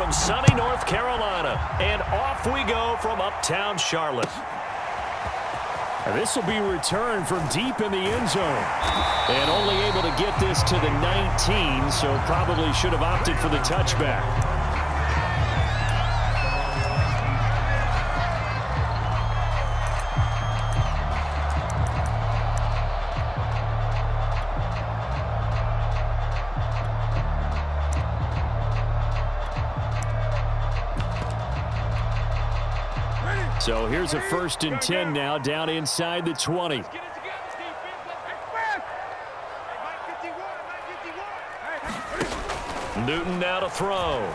from sunny North Carolina. And off we go from uptown Charlotte. This will be returned from deep in the end zone. And only able to get this to the 19, so probably should have opted for the touchback. So here's a 1st and 10 now, down inside the 20. Newton now to throw.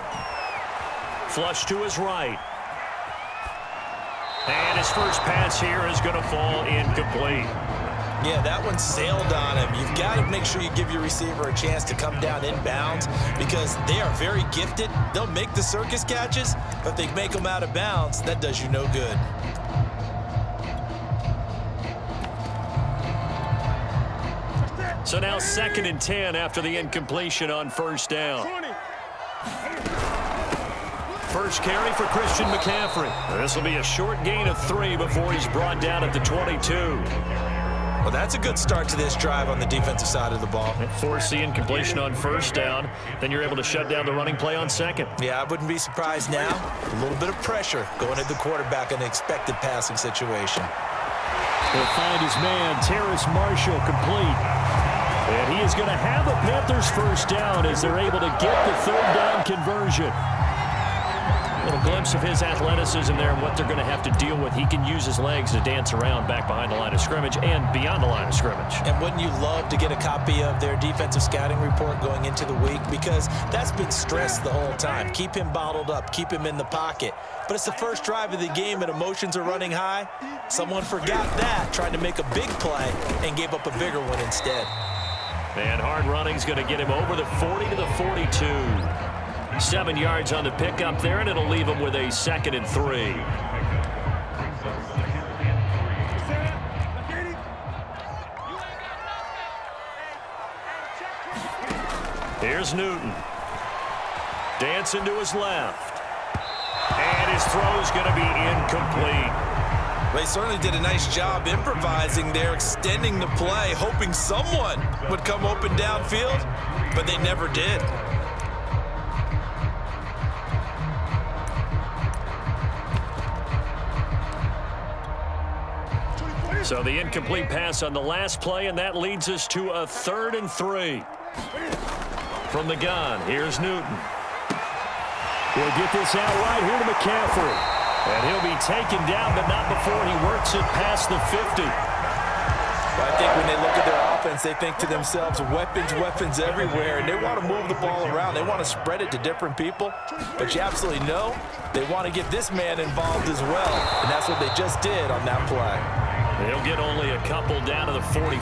Flush to his right. And his first pass here is going to fall incomplete. Yeah, that one sailed on him. You've got to make sure you give your receiver a chance to come down inbounds because they are very gifted. They'll make the circus catches, but if they make them out of bounds, that does you no good. So now 2nd and 10 after the incompletion on 1st down. First carry for Christian McCaffrey. This will be a short gain of 3 before he's brought down at the 22. Well, that's a good start to this drive on the defensive side of the ball. Force the incompletion on 1st down. Then you're able to shut down the running play on 2nd. Yeah, I wouldn't be surprised now. A little bit of pressure going at the quarterback in an expected passing situation. He'll find his man, Terrace Marshall, complete. And he is going to have the Panthers' 1st down as they're able to get the 3rd down conversion. A little glimpse of his athleticism there and what they're going to have to deal with. He can use his legs to dance around back behind the line of scrimmage and beyond the line of scrimmage. And wouldn't you love to get a copy of their defensive scouting report going into the week? Because that's been stressed the whole time. Keep him bottled up. Keep him in the pocket. But it's the first drive of the game and emotions are running high. Someone forgot that, tried to make a big play, and gave up a bigger one instead. And hard running's going to get him over the 40 to the 42. 7 yards on the pickup there, and it'll leave him with a 2nd and 3. Here's Newton. Dancing to his left. And his throw's going to be incomplete. They certainly did a nice job improvising there, extending the play, hoping someone would come open downfield, but they never did. So the incomplete pass on the last play, and that leads us to a 3rd and 3. From the gun, here's Newton. He'll get this out right here to McCaffrey. And he'll be taken down, but not before he works it past the 50. Well, I think when they look at their offense, they think to themselves, weapons, weapons everywhere, and they want to move the ball around. They want to spread it to different people, but you absolutely know they want to get this man involved as well, and that's what they just did on that play. He'll get only a couple down to the 44.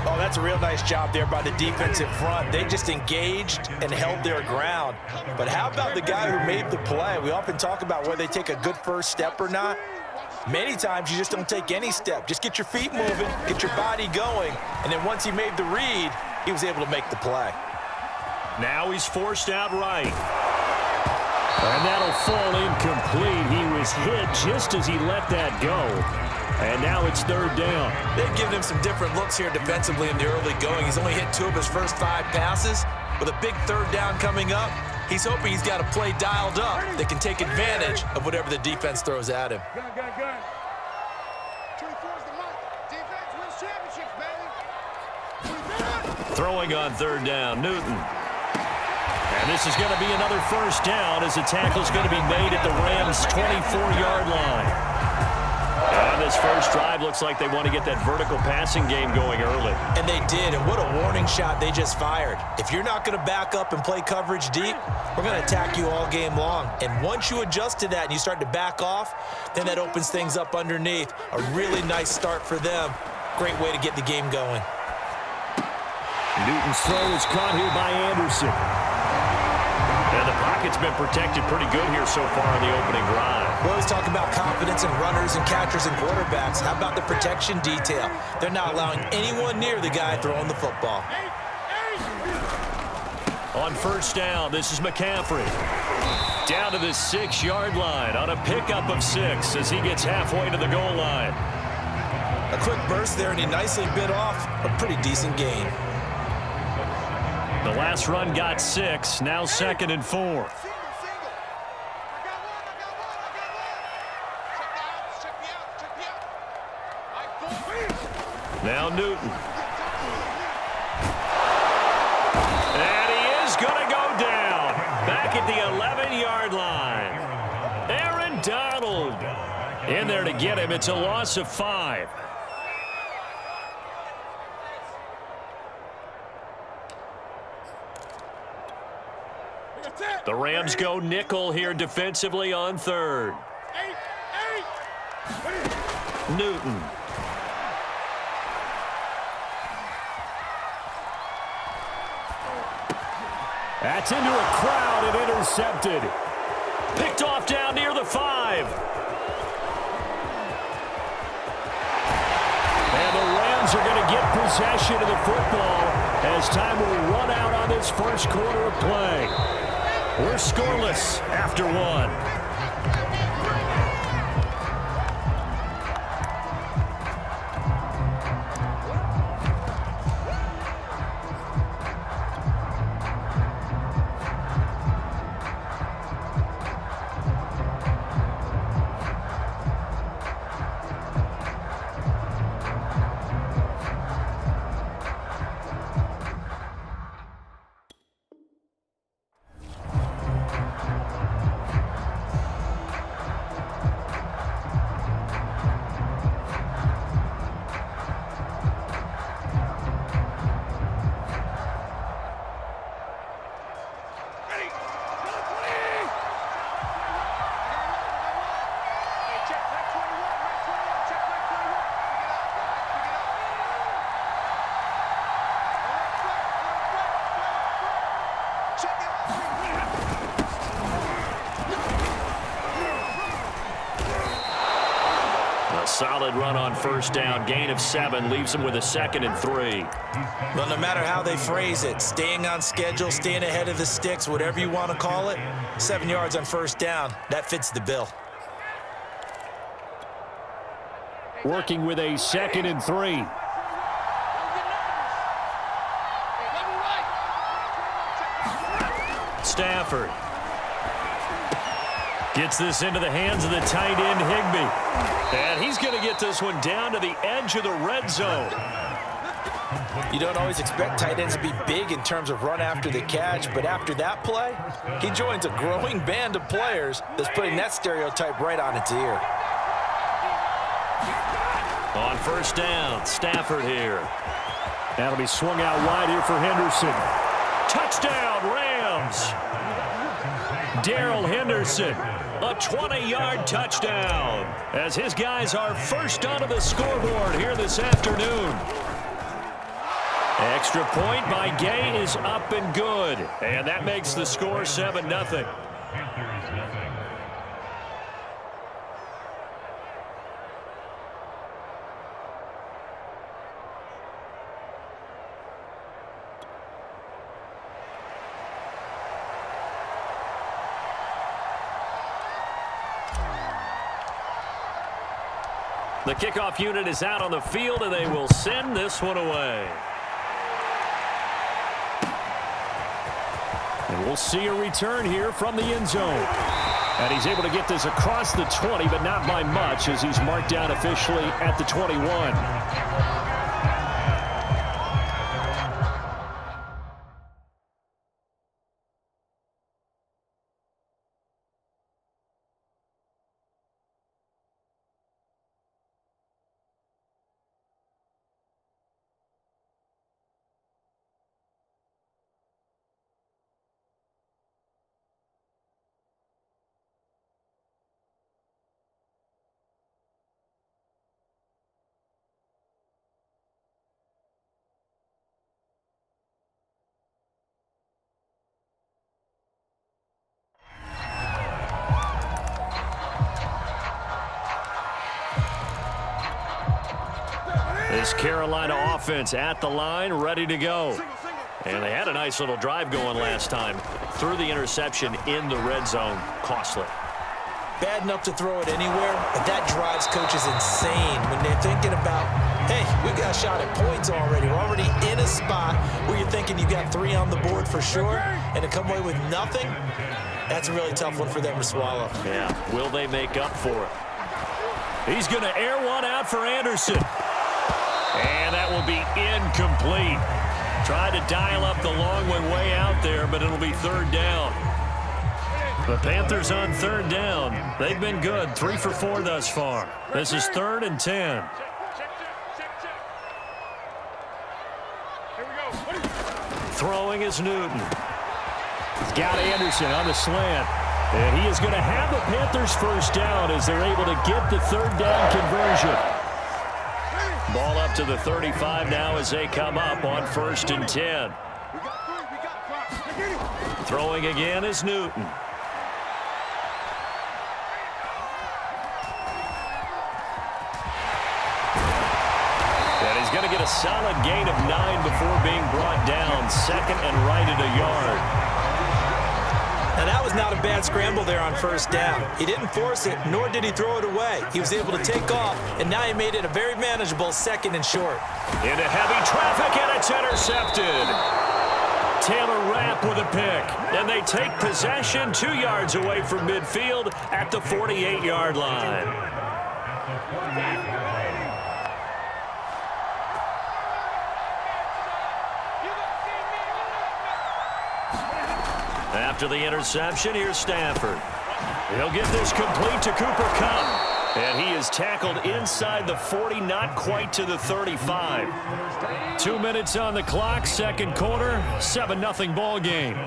Oh, that's a real nice job there by the defensive front. They just engaged and held their ground. But how about the guy who made the play? We often talk about whether they take a good first step or not. Many times you just don't take any step. Just get your feet moving, get your body going, and then once he made the read, he was able to make the play. Now he's forced out right. And that'll fall incomplete. He was hit just as he let that go. And now it's 3rd down. They've given him some different looks here defensively in the early going. He's only hit 2 of his first 5 passes. With a big 3rd down coming up, he's hoping he's got a play dialed up that can take advantage of whatever the defense throws at him. Throwing on 3rd down, Newton. And this is going to be another 1st down as the tackle's going to be made at the Rams' 24-yard line. And this first drive looks like they want to get that vertical passing game going early. And they did, and what a warning shot they just fired. If you're not going to back up and play coverage deep, we're going to attack you all game long. And once you adjust to that and you start to back off, then that opens things up underneath. A really nice start for them. Great way to get the game going. Newton's throw is caught here by Anderson. And the pocket's been protected pretty good here so far in the opening drive. We always talk about confidence in runners and catchers and quarterbacks. How about the protection detail? They're not allowing anyone near the guy throwing the football. On first down, this is McCaffrey. Down to the 6-yard line on a pickup of 6 as he gets halfway to the goal line. A quick burst there, and he nicely bit off a pretty decent gain. The last run got 6, now 2nd and 4. Now Newton. And he is going to go down. Back at the 11-yard line. Aaron Donald in there to get him. It's a loss of 5. The Rams go nickel here defensively on 3rd. Newton. That's into a crowd and intercepted. Picked off down near the 5. And the Rams are going to get possession of the football as time will run out on this first quarter of play. We're scoreless after 1. Solid run on first down. Gain of 7 leaves him with a 2nd and 3. Well, no matter how they phrase it, staying on schedule, staying ahead of the sticks, whatever you want to call it, 7 yards on first down, that fits the bill. Working with a 2nd and 3. Stafford gets this into the hands of the tight end, Higbee. And he's going to get this one down to the edge of the red zone. You don't always expect tight ends to be big in terms of run after the catch, but after that play, he joins a growing band of players that's putting that stereotype right on its ear. On first down, Stafford here. That'll be swung out wide here for Henderson. Touchdown, Rams! Darrell Henderson, a 20-yard touchdown, as his guys are first onto the scoreboard here this afternoon. Extra point by Gay is up and good, and that makes the score 7-0. The kickoff unit is out on the field, and they will send this one away. And we'll see a return here from the end zone. And he's able to get this across the 20, but not by much, as he's marked down officially at the 21. This Carolina offense at the line, ready to go. And they had a nice little drive going last time. Threw the interception in the red zone. Costly. Bad enough to throw it anywhere, but that drives coaches insane when they're thinking about, hey, we got a shot at points already. We're already in a spot where you're thinking you got 3 on the board for sure, and to come away with nothing, that's a really tough one for them to swallow. Yeah, will they make up for it? He's going to air one out for Anderson. And that will be incomplete. Tried to dial up the long one way out there, but it'll be 3rd down. The Panthers on 3rd down. They've been good, 3 for 4 thus far. This is 3rd and 10. Throwing is Newton. He's got Anderson on the slant. And he is going to have the Panthers first down as they're able to get the 3rd down conversion. Ball up to the 35 now as they come up on 1st and 10. Throwing again is Newton. And he's going to get a solid gain of 9 before being brought down. 2nd and right at a yard. Now, that was not a bad scramble there on 1st down. He didn't force it, nor did he throw it away. He was able to take off, and now he made it a very manageable 2nd and short. Into heavy traffic, and it's intercepted. Taylor Rapp with a pick, and they take possession 2 yards away from midfield at the 48-yard line. After the interception, here's Stafford. He'll get this complete to Cooper Kupp. And he is tackled inside the 40, not quite to the 35. 2 minutes on the clock, 2nd quarter, 7-0 ball game.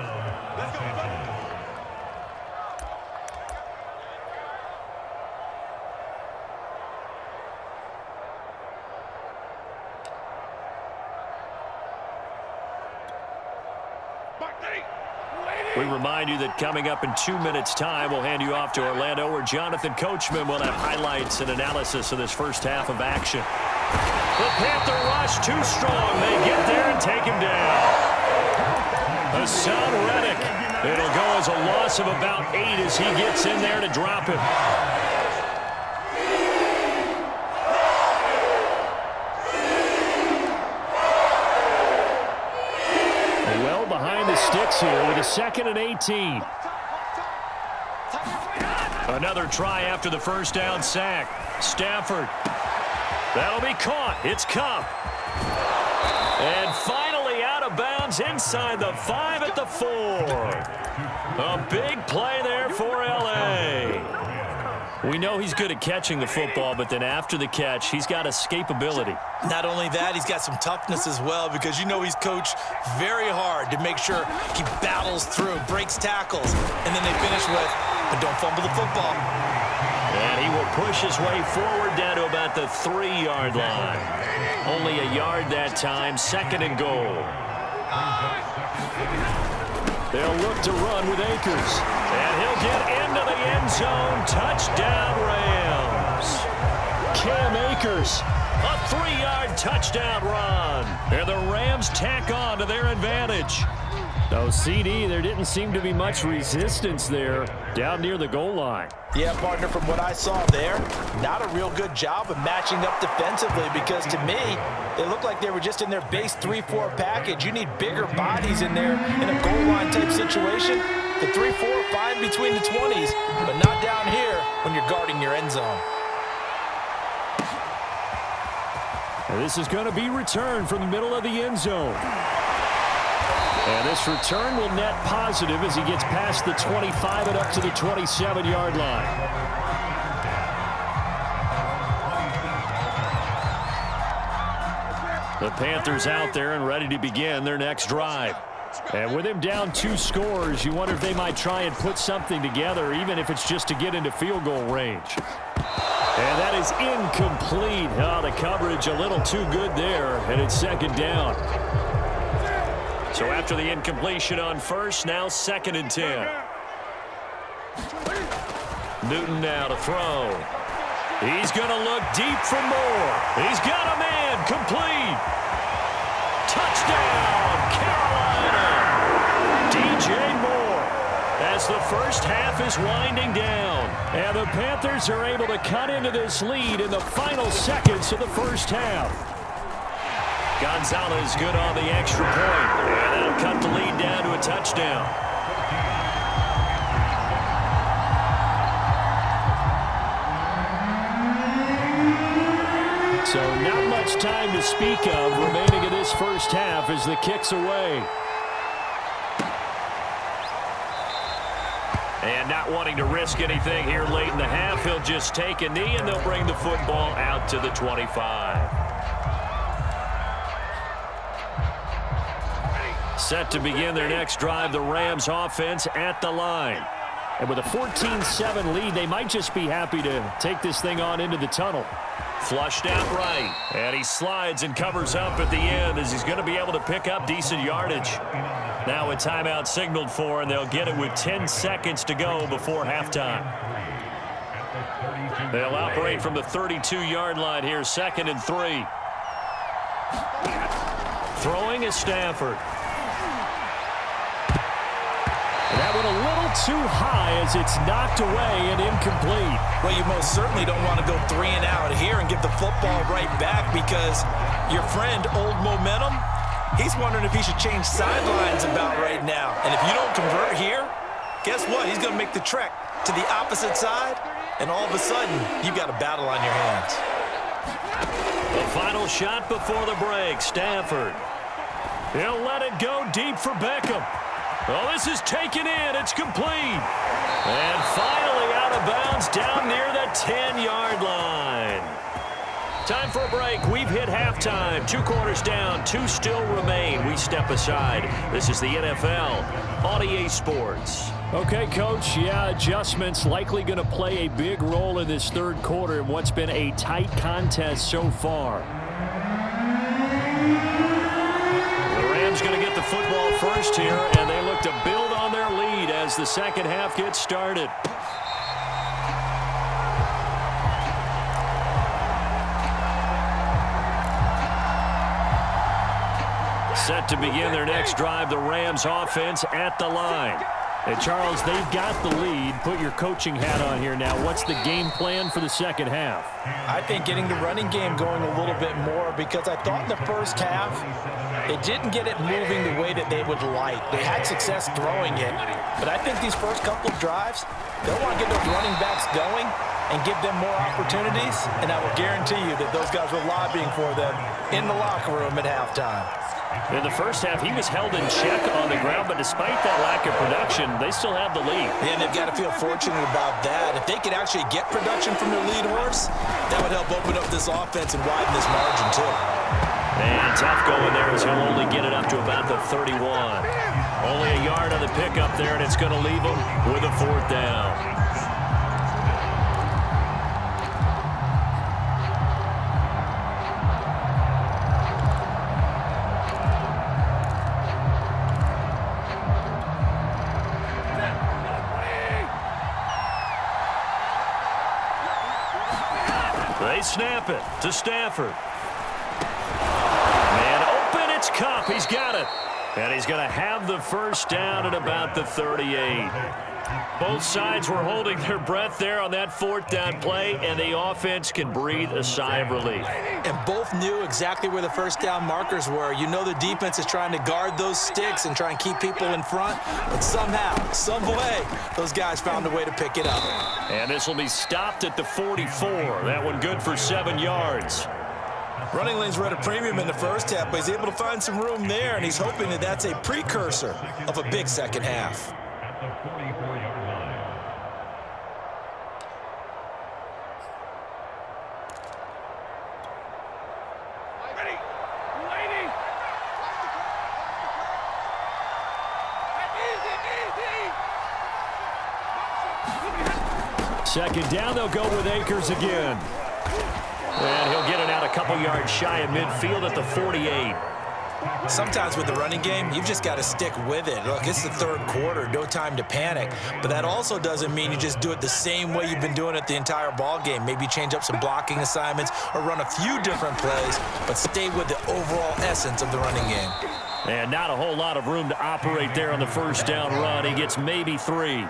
We remind you that coming up in 2 minutes' time, we'll hand you off to Orlando, where Jonathan Coachman will have highlights and analysis of this first half of action. The Panther rush too strong. They get there and take him down. Hassan Reddick. It'll go as a loss of about 8 as he gets in there to drop him. Sticks here with a 2nd and 18. Another try after the 1st down sack. Stafford. That'll be caught. It's Kupp. And finally out of bounds inside the 5 at the 4. A big play there for L.A. We know he's good at catching the football, but then after the catch, he's got escapability. Not only that, he's got some toughness as well, because you know he's coached very hard to make sure he battles through, breaks tackles, and then they finish with, but don't fumble the football. And he will push his way forward down to about the 3-yard line. Only a yard that time, 2nd and goal. They'll look to run with Akers. And he'll get into the end zone. Touchdown, Rams. Cam Akers, a 3-yard touchdown run. And the Rams tack on to their advantage. No, CD, there didn't seem to be much resistance there down near the goal line. Yeah, partner, from what I saw there, not a real good job of matching up defensively, because to me, they looked like they were just in their base 3-4 package. You need bigger bodies in there in a goal line type situation. The 3-4, fine between the 20s, but not down here when you're guarding your end zone. And this is going to be returned from the middle of the end zone. And this return will net positive as he gets past the 25 and up to the 27-yard line. The Panthers out there and ready to begin their next drive. And with him down 2 scores, you wonder if they might try and put something together, even if it's just to get into field goal range. And that is incomplete. Oh, the coverage a little too good there, and it's 2nd down. So after the incompletion on 1st, now 2nd and 10. Newton now to throw. He's going to look deep for more. He's got a man complete. Touchdown, Carolina. DJ Moore as the first half is winding down. And the Panthers are able to cut into this lead in the final seconds of the first half. Gonzalez good on the extra point. And that'll cut the lead down to a touchdown. So not much time to speak of remaining in this first half as the kick's away. And not wanting to risk anything here late in the half, he'll just take a knee and they'll bring the football out to the 25. Set to begin their next drive, the Rams offense at the line. And with a 14-7 lead, they might just be happy to take this thing on into the tunnel. Flushed out right. And he slides and covers up at the end as he's going to be able to pick up decent yardage. Now a timeout signaled for, and they'll get it with 10 seconds to go before halftime. They'll operate from the 32-yard line here, 2nd and 3. Throwing is Stafford. That went a little too high as it's knocked away and incomplete. Well, you most certainly don't want to go 3 and out here and give the football right back because your friend, Old Momentum, he's wondering if he should change sidelines about right now. And if you don't convert here, guess what? He's going to make the trek to the opposite side, and all of a sudden, you've got a battle on your hands. The final shot before the break, Stafford. He'll let it go deep for Beckham. Oh, this is taken in. It's complete. And finally out of bounds down near the 10-yard line. Time for a break. We've hit halftime. 2 quarters down. 2 still remain. We step aside. This is the NFL on EA Sports. Okay, Coach. Yeah, adjustments likely going to play a big role in this third quarter in what's been a tight contest so far. The Rams going to get the football first here, and they look to build on their lead as the second half gets started. Set to begin their next drive, the Rams offense at the line. Hey, Charles, they've got the lead. Put your coaching hat on here now. What's the game plan for the second half? I think getting the running game going a little bit more because I thought in the first half it didn't get it moving the way that they would like. They had success throwing it, but I think these first couple of drives, they'll want to get those running backs going and give them more opportunities, and I will guarantee you that those guys were lobbying for them in the locker room at halftime. In the first half, he was held in check on the ground, but despite that lack of production, they still have the lead. Yeah, and they've got to feel fortunate about that. If they could actually get production from their lead horse, that would help open up this offense and widen this margin, too. And tough going there as he'll only get it up to about the 31. Only a yard on the pickup there, and it's going to leave him with a 4th down. They snap it to Stafford. And open, it's Kupp. He's got it. And he's going to have the first down at about the 38. Both sides were holding their breath there on that 4th down play, and the offense can breathe a sigh of relief. And both knew exactly where the first down markers were. You know the defense is trying to guard those sticks and try and keep people in front, but somehow, some way, those guys found a way to pick it up. And this will be stopped at the 44. That one good for 7 yards. Running lanes were at a premium in the first half, but he's able to find some room there, and he's hoping that that's a precursor of a big second half. Second down, they'll go with Akers again. And he'll get it out a couple yards shy of midfield at the 48. Sometimes with the running game, you've just got to stick with it. Look, it's the third quarter, no time to panic. But that also doesn't mean you just do it the same way you've been doing it the entire ball game. Maybe change up some blocking assignments or run a few different plays, but stay with the overall essence of the running game. And not a whole lot of room to operate there on the first down run. He gets maybe 3.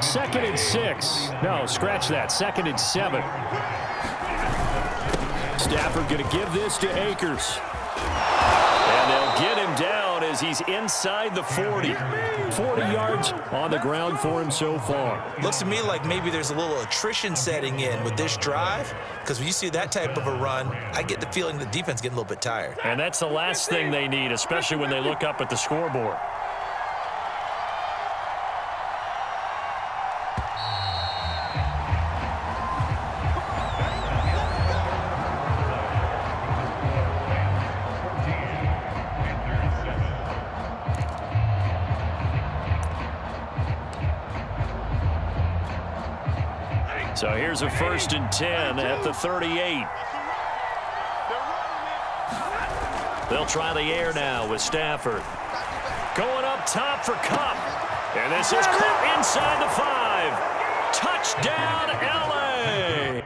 2nd and 6. No, scratch that. 2nd and 7. Stafford going to give this to Akers. And they'll get him down as he's inside the 40. 40 yards on the ground for him so far. Looks to me like maybe there's a little attrition setting in with this drive, because when you see that type of a run, I get the feeling the defense getting a little bit tired. And that's the last thing they need, especially when they look up at the scoreboard. So here's a 1st and 10 at the 38. They'll try the air now with Stafford. Going up top for Kupp. And this is caught inside the 5. Touchdown, L.A.